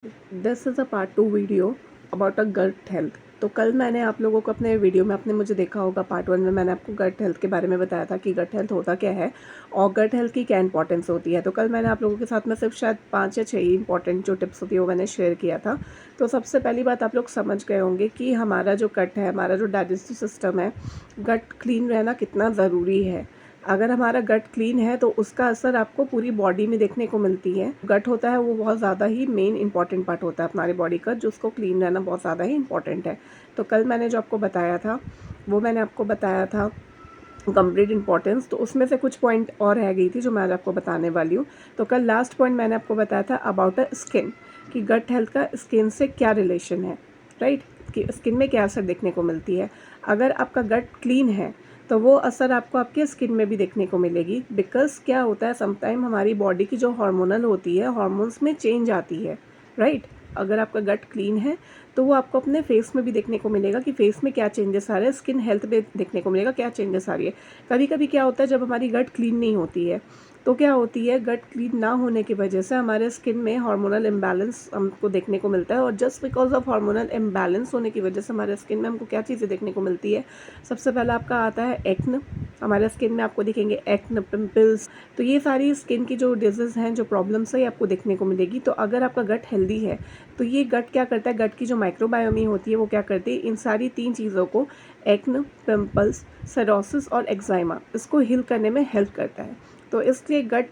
This is a part 2 video about a gut health. तो कल मैंने आप लोगों को अपने वीडियो में आपने मुझे देखा होगा पार्ट 1 में मैंने आपको गट हेल्थ के बारे में बताया था कि गट हेल्थ होता क्या है और गट हेल्थ की क्या इंपॉर्टेंस होती है। तो कल मैंने आप लोगों के साथ में सिर्फ शायद 5 या 6 ही इंपॉर्टेंट जो टिप्स होती है वो मैंने शेयर किया था। तो सबसे पहली बात आप लोग समझ गए होंगे कि हमारा जो गट है, हमारा जो डाइजेस्टिव सिस्टम है, गट क्लीन रहना कितना ज़रूरी है। अगर हमारा गट क्लीन है तो उसका असर आपको पूरी बॉडी में देखने को मिलती है। गट होता है वो बहुत ज़्यादा ही मेन इंपॉर्टेंट पार्ट होता है हमारी बॉडी का, जो उसको क्लीन रहना बहुत ज़्यादा ही इंपॉर्टेंट है। तो कल मैंने जो आपको बताया था वो मैंने आपको बताया था कंप्लीट इंपॉर्टेंस। तो उसमें से कुछ पॉइंट और रह गई थी जो मैं आज आपको बताने वाली हूँ। तो कल लास्ट पॉइंट मैंने आपको बताया था अबाउट अ स्किन, कि गट हेल्थ का स्किन से क्या रिलेशन है, राइट, कि स्किन में क्या असर देखने को मिलती है। अगर आपका गट क्लीन है तो वो असर आपको आपके स्किन में भी देखने को मिलेगी। बिकॉज क्या होता है, समटाइम हमारी बॉडी की जो हार्मोनल होती है, हार्मोन्स में चेंज आती है, राइट। अगर आपका गट क्लीन है तो वो आपको अपने फेस में भी देखने को मिलेगा कि फेस में क्या चेंजेस आ रहे हैं, स्किन हेल्थ में देखने को मिलेगा क्या चेंजेस आ रही है। कभी कभी क्या होता है, जब हमारी गट क्लीन नहीं होती है तो क्या होती है, गट क्लीन ना होने की वजह से हमारे स्किन में हार्मोनल इम्बैलेंस हमको देखने को मिलता है। और just because of hormonal imbalance होने की वजह से हमारे स्किन में हमको क्या चीज़ें देखने को मिलती है। सबसे पहला आपका आता है एक्न। हमारे स्किन में आपको दिखेंगे एक्न, पिंपल्स। तो ये सारी स्किन की जो डिजीज़ हैं, जो प्रॉब्लम्स है, आपको देखने को मिलेगी। तो अगर आपका गट हेल्दी है तो ये गट क्या करता है, गट की जो माइक्रोबायोमी होती है वो क्या करती है, इन सारी 3 चीज़ों को, एक्न, पिंपल्स, सेरोसिस और एक्जाइमा, इसको हील करने में हेल्प करता है। तो इसलिए गट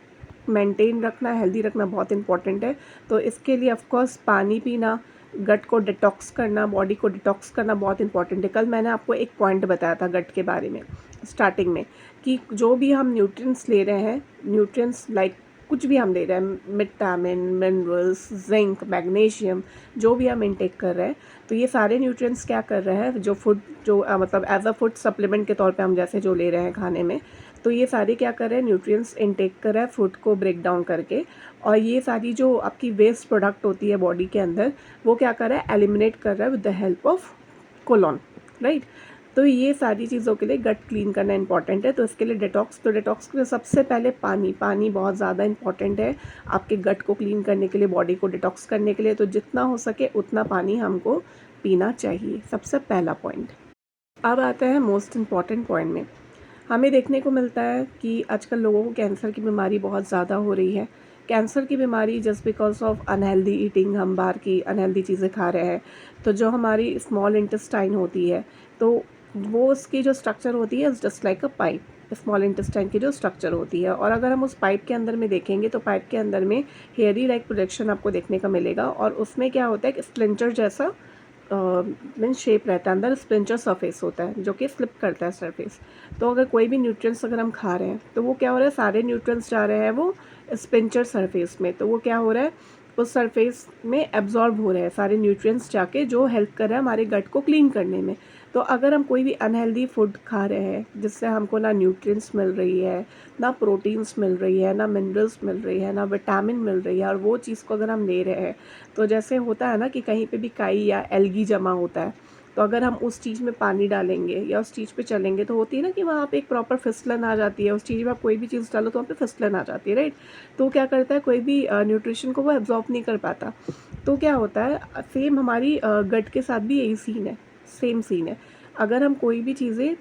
मेंटेन रखना, हेल्दी रखना बहुत इंपॉर्टेंट है। तो इसके लिए ऑफ कोर्स पानी पीना, गट को डिटॉक्स करना, बॉडी को डिटॉक्स करना बहुत इंपॉर्टेंट है। कल मैंने आपको एक पॉइंट बताया था गट के बारे में स्टार्टिंग में, कि जो भी हम न्यूट्रिएंट्स ले रहे हैं, न्यूट्रिएंट्स लाइक कुछ भी हम ले रहे हैं, विटामिन, मिनरल्स, जिंक, मैग्नीशियम, जो भी हम इनटेक कर रहे हैं, तो ये सारे न्यूट्रिएंट्स क्या कर रहे हैं, जो फूड जो मतलब एज अ फूड सप्लीमेंट के तौर पे हम जैसे जो ले रहे हैं खाने में, तो ये सारे क्या कर रहे हैं, न्यूट्रिएंट्स इनटेक कर रहा है फूड को ब्रेक डाउन करके। और ये सारी जो आपकी वेस्ट प्रोडक्ट होती है बॉडी के अंदर, वो क्या कर रहा है, एलिमिनेट कर रहा है with the help of colon, right. तो ये सारी चीज़ों के लिए गट क्लीन करना इंपॉर्टेंट है। तो इसके लिए डिटॉक्स, तो डिटॉक्स के लिए सबसे पहले पानी, पानी बहुत ज़्यादा इंपॉर्टेंट है आपके गट को क्लीन करने के लिए, बॉडी को डिटॉक्स करने के लिए। तो जितना हो सके उतना पानी हमको पीना चाहिए, सबसे पहला पॉइंट। अब आता है मोस्ट इम्पॉर्टेंट पॉइंट में। हमें देखने को मिलता है कि आजकल लोगों को कैंसर की बीमारी बहुत ज़्यादा हो रही है। कैंसर की बीमारी just because of unhealthy eating, हम बाहर की अनहेल्दी चीज़ें खा रहे हैं। तो जो हमारी स्मॉल इंटेस्टाइन होती है, तो वो उसकी जो स्ट्रक्चर होती है जस्ट लाइक अ पाइप, स्मॉल इंटेस्टाइन की जो स्ट्रक्चर होती है। और अगर हम उस पाइप के अंदर में देखेंगे तो पाइप के अंदर में हेयरी लाइक प्रोजेक्शन आपको देखने का मिलेगा। और उसमें क्या होता है, एक स्प्लिंटर जैसा मीन शेप रहता है, अंदर स्प्लिंटर सरफेस होता है जो कि स्लिप करता है सरफेस। तो अगर कोई भी न्यूट्रिएंट्स अगर हम खा रहे हैं तो वो क्या हो रहा है, सारे न्यूट्रिएंट्स जा रहे हैं वो स्पिंचर सरफेस में। तो वो क्या हो रहा है, उस सरफेस में एब्जॉर्ब हो रहे हैं सारे न्यूट्रिएंट्स जाके, जो हेल्प कर रहा है हमारे गट को क्लीन करने में। तो अगर हम कोई भी अनहेल्दी फूड खा रहे हैं जिससे हमको ना न्यूट्रिएंट्स मिल रही है, ना प्रोटीन्स मिल रही है, ना मिनरल्स मिल रही है, ना विटामिन मिल रही है, और वो चीज़ को अगर हम ले रहे हैं, तो जैसे होता है ना कि कहीं पे भी काई या एल्गी जमा होता है, तो अगर हम उस चीज़ में पानी डालेंगे या उस चीज़ पे चलेंगे तो होती है ना कि वहाँ पे एक प्रॉपर फिसलन आ जाती है। उस चीज़ में आप कोई भी चीज़ डालो तो वहाँ पे फिसलन आ जाती है, राइट। तो क्या करता है, कोई भी न्यूट्रिशन को वो एब्जॉर्ब नहीं कर पाता। तो क्या होता है, सेम हमारी गट के साथ भी यही सीन है, सेम सीन है। अगर हम कोई भी चीज़ें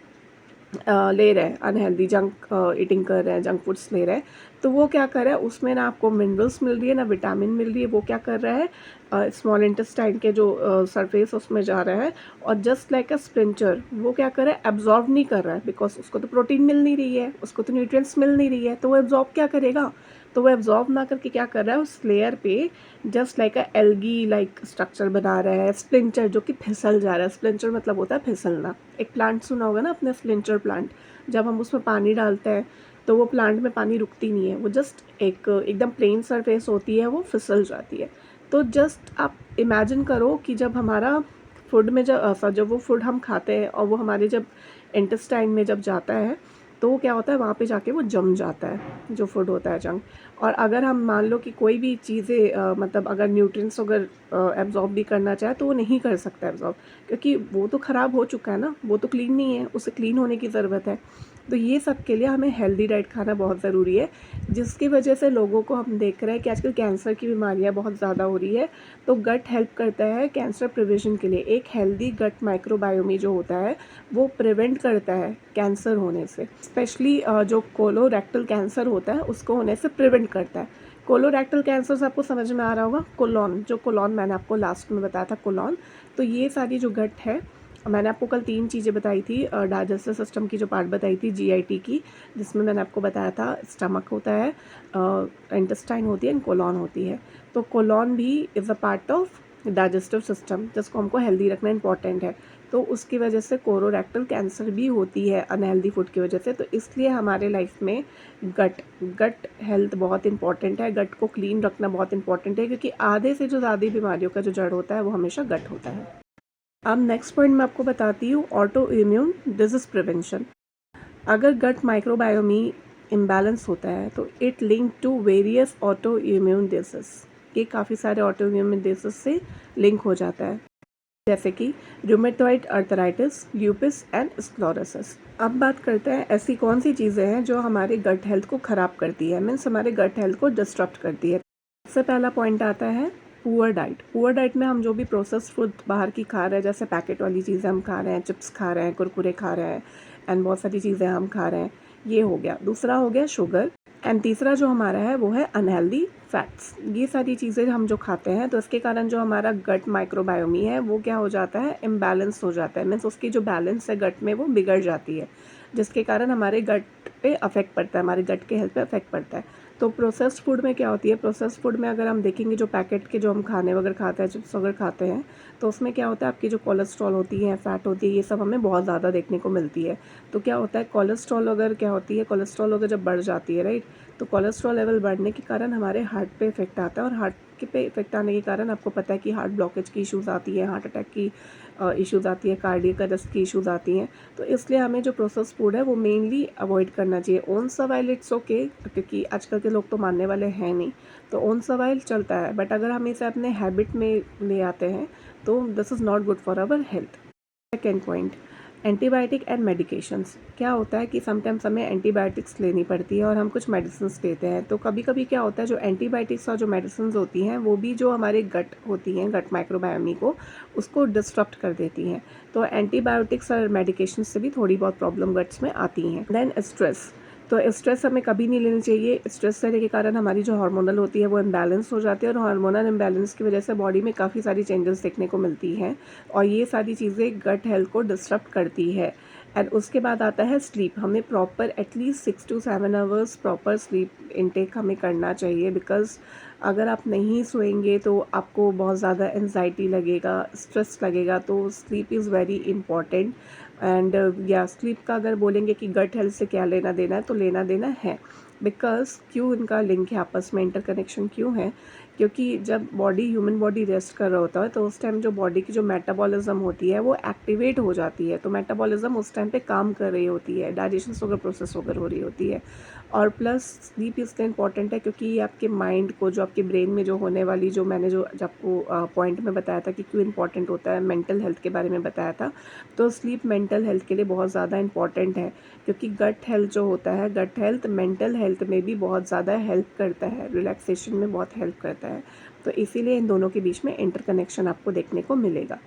ले रहे हैं, अनहेल्दी जंक ईटिंग कर रहे हैं, जंक फूड्स ले रहे हैं, तो वो क्या कर रहा है, उसमें ना आपको मिनरल्स मिल रही है, ना विटामिन मिल रही है। वो क्या कर रहा है, स्मॉल इंटेस्टाइन के जो सरफेस उसमें जा रहा है, और जस्ट लाइक अ स्प्लिंटर वो क्या कर रहा है, एब्जॉर्ब नहीं कर रहा है। बिकॉज उसको तो प्रोटीन मिल नहीं रही है, उसको तो न्यूट्रिएंट्स मिल नहीं रही है, तो वो एब्जॉर्ब क्या करेगा, तो वो एब्जॉर्ब ना करके क्या कर रहा है, उस लेयर पे जस्ट लाइक अ एल्गी लाइक स्ट्रक्चर बना रहा है, स्प्लिंटर, जो कि फिसल जा रहा है। स्प्लिंटर मतलब होता है फिसलना। एक प्लांट सुना होगा ना आपने, स्प्लिंटर प्लांट, जब हम उसमें पानी डालते हैं तो वो प्लांट में पानी रुकती नहीं है, वो जस्ट एक एकदम प्लेन सरफेस होती है, वो फिसल जाती है। तो जस्ट आप इमेजिन करो कि जब हमारा फूड में जब वो फूड हम खाते हैं और वो हमारे जब इंटेस्टाइन में जब जाता है, तो वो क्या होता है, वहाँ पे जाके वो जम जाता है जो फूड होता है, जंक। और अगर हम मान लो कि कोई भी चीज़ें मतलब अगर न्यूट्रिएंट्स अगर एब्जॉर्ब भी करना चाहे तो वो नहीं कर सकता एब्जॉर्ब, क्योंकि वो तो ख़राब हो चुका है ना, वो तो क्लीन नहीं है, उसे क्लीन होने की ज़रूरत है। तो ये सब के लिए हमें हेल्दी डाइट खाना बहुत ज़रूरी है, जिसकी वजह से लोगों को हम देख रहे हैं कि आजकल कैंसर की बीमारियां बहुत ज़्यादा हो रही है। तो गट हेल्प करता है कैंसर प्रिवेंशन के लिए। एक हेल्दी गट माइक्रोबायोमी जो होता है वो प्रिवेंट करता है कैंसर होने से, स्पेशली जो कोलोरेक्टल कैंसर होता है उसको होने से प्रिवेंट करता है। कोलोरेक्टल कैंसर से आपको समझ में आ रहा होगा, कोलॉन, जो कोलॉन मैंने आपको लास्ट में बताया था, कोलॉन। तो ये सारी जो गट है, मैंने आपको कल 3 चीज़ें बताई थी, डाइजेस्टिव सिस्टम की जो पार्ट बताई थी, जीआईटी की, जिसमें मैंने आपको बताया था स्टमक होता है, इंटेस्टाइन होती है एंड कोलॉन होती है। तो कोलॉन भी is a part of digestive system, जिसको हमको हेल्दी रखना इंपॉर्टेंट है। तो उसकी वजह से कोलोरेक्टल कैंसर भी होती है अनहेल्दी फूड की वजह से। तो इसलिए हमारे लाइफ में गट हेल्थ बहुत इंपॉर्टेंट है, गट को क्लीन रखना बहुत इंपॉर्टेंट है, क्योंकि आधे से जो ज़्यादा बीमारियों का जो जड़ होता है वो हमेशा गट होता है। अब नेक्स्ट पॉइंट मैं आपको बताती हूँ, ऑटो इम्यून डिजीज प्रिवेंशन। अगर गट माइक्रोबायोमी इम्बैलेंस होता है तो it link to various auto immune disease. ये काफ़ी सारे ऑटो इम्यून डिजीज से लिंक हो जाता है, जैसे कि rheumatoid arthritis, lupus and sclerosis. अब बात करते हैं ऐसी कौन सी चीज़ें हैं जो हमारे गट हेल्थ को ख़राब करती है, मीन्स हमारे गट हेल्थ को डिस्टर्ब करती है। सबसे पहला पॉइंट आता है पुअर डाइट। पुअर डाइट में हम जो भी प्रोसेस्ड फूड बाहर की खा रहे हैं, जैसे पैकेट वाली चीज़ें हम खा रहे हैं, चिप्स खा रहे हैं, कुरकुरे खा रहे हैं एंड बहुत सारी चीज़ें हम खा रहे हैं, ये हो गया। दूसरा हो गया शुगर, एंड तीसरा जो हमारा है वो है अनहेल्दी फैट्स। ये सारी चीज़ें हम जो खाते हैं तो इसके कारण जो हमारा गट माइक्रोबायोमी है वो क्या हो जाता है, इम्बैलेंस हो जाता है, मीन्स उसकी जो बैलेंस है गट में वो बिगड़ जाती है, जिसके कारण हमारे गट पे अफेक्ट पड़ता है, हमारे गट के हेल्थ पे अफेक्ट पड़ता है। तो प्रोसेस्ड फूड में क्या होती है, प्रोसेस्ड फूड में अगर हम देखेंगे जो पैकेट के जो हम खाने वगैरह खाते हैं, चिप्स वगैरह खाते हैं, तो उसमें क्या होता है, आपकी जो कोलेस्ट्रॉल होती है, फैट होती है, ये सब हमें बहुत ज़्यादा देखने को मिलती है। तो क्या होता है, कोलेस्ट्रॉल अगर क्या होती है, कोलेस्ट्रॉल अगर जब बढ़ जाती है, राइट, तो कोलेस्ट्रॉल लेवल बढ़ने के कारण हमारे हार्ट पे इफेक्ट आता है, और हार्ट पे इफेक्ट आने के कारण आपको पता है कि हार्ट ब्लॉकेज की इश्यूज़ आती है, हार्ट अटैक की इश्यूज़ आती है, कार्डियक अरेस्ट की इश्यूज़ आती हैं। तो इसलिए हमें जो प्रोसेस्ड फूड है वो मेनली अवॉइड करना चाहिए। ओन सवाइल इट्स ओके, क्योंकि आजकल के लोग तो मानने वाले हैं नहीं, तो ओन सवाइल चलता है, बट अगर हम इसे अपने हैबिट में ले आते हैं तो this is not good for our health. Second point, antibiotic and medications. क्या होता है कि समटाइम्स हमें एंटीबायोटिक्स लेनी पड़ती है और हम कुछ मेडिसिन्स लेते हैं। तो कभी कभी क्या होता है, जो एंटीबायोटिक्स और जो मेडिसिन्स होती हैं वो भी जो हमारे गट होती हैं, गट माइक्रोबायोमी को, उसको डिस्टर्ब कर देती हैं। तो एंटीबायोटिक्स और मेडिकेशन से भी थोड़ी बहुत प्रॉब्लम गट्स में आती हैं। Then stress. तो स्ट्रेस हमें कभी नहीं लेनी चाहिए। स्ट्रेस लेने के कारण हमारी जो हार्मोनल होती है वो इम्बैलेंस हो जाती है, और हार्मोनल इम्बैलेंस की वजह से बॉडी में काफ़ी सारी चेंजेस देखने को मिलती हैं, और ये सारी चीज़ें गट हेल्थ को डिस्टर्ब करती है। एंड उसके बाद आता है स्लीप। हमें proper at least 6 to 7 hours proper sleep intake हमें करना चाहिए, बिकॉज अगर आप नहीं सोएंगे तो आपको बहुत ज़्यादा एनजाइटी लगेगा, स्ट्रेस लगेगा। तो sleep is very important. And या स्लीप का अगर बोलेंगे कि गट हेल्थ से क्या लेना देना है, तो लेना देना है, बिकॉज क्यों इनका लिंक है आपस में, इंटरकनेक्शन क्यों है, क्योंकि जब ह्यूमन बॉडी रेस्ट कर रहा होता है तो उस टाइम जो बॉडी की जो मेटाबॉलिज्म होती है वो एक्टिवेट हो जाती है। तो मेटाबॉलिज्म उस टाइम पे काम कर रही होती है, डाइजेशन वगैरह प्रोसेस वगैरह हो रही होती है। और प्लस स्लीप इसलिए इंपॉर्टेंट है क्योंकि ये आपके माइंड को, जो आपके ब्रेन में जो होने वाली, जो मैंने जो आपको पॉइंट में बताया था कि क्यों इंपॉर्टेंट होता है, मेंटल हेल्थ के बारे में बताया था। तो स्लीप मेंटल हेल्थ के लिए बहुत ज़्यादा इंपॉर्टेंट है, क्योंकि गट हेल्थ जो होता है, गट हेल्थ मेंटल हेल्थ में भी बहुत ज़्यादा हेल्प करता है, रिलैक्सेशन में बहुत हेल्प करता है। तो इसीलिए इन दोनों के बीच में इंटरकनेक्शन आपको देखने को मिलेगा।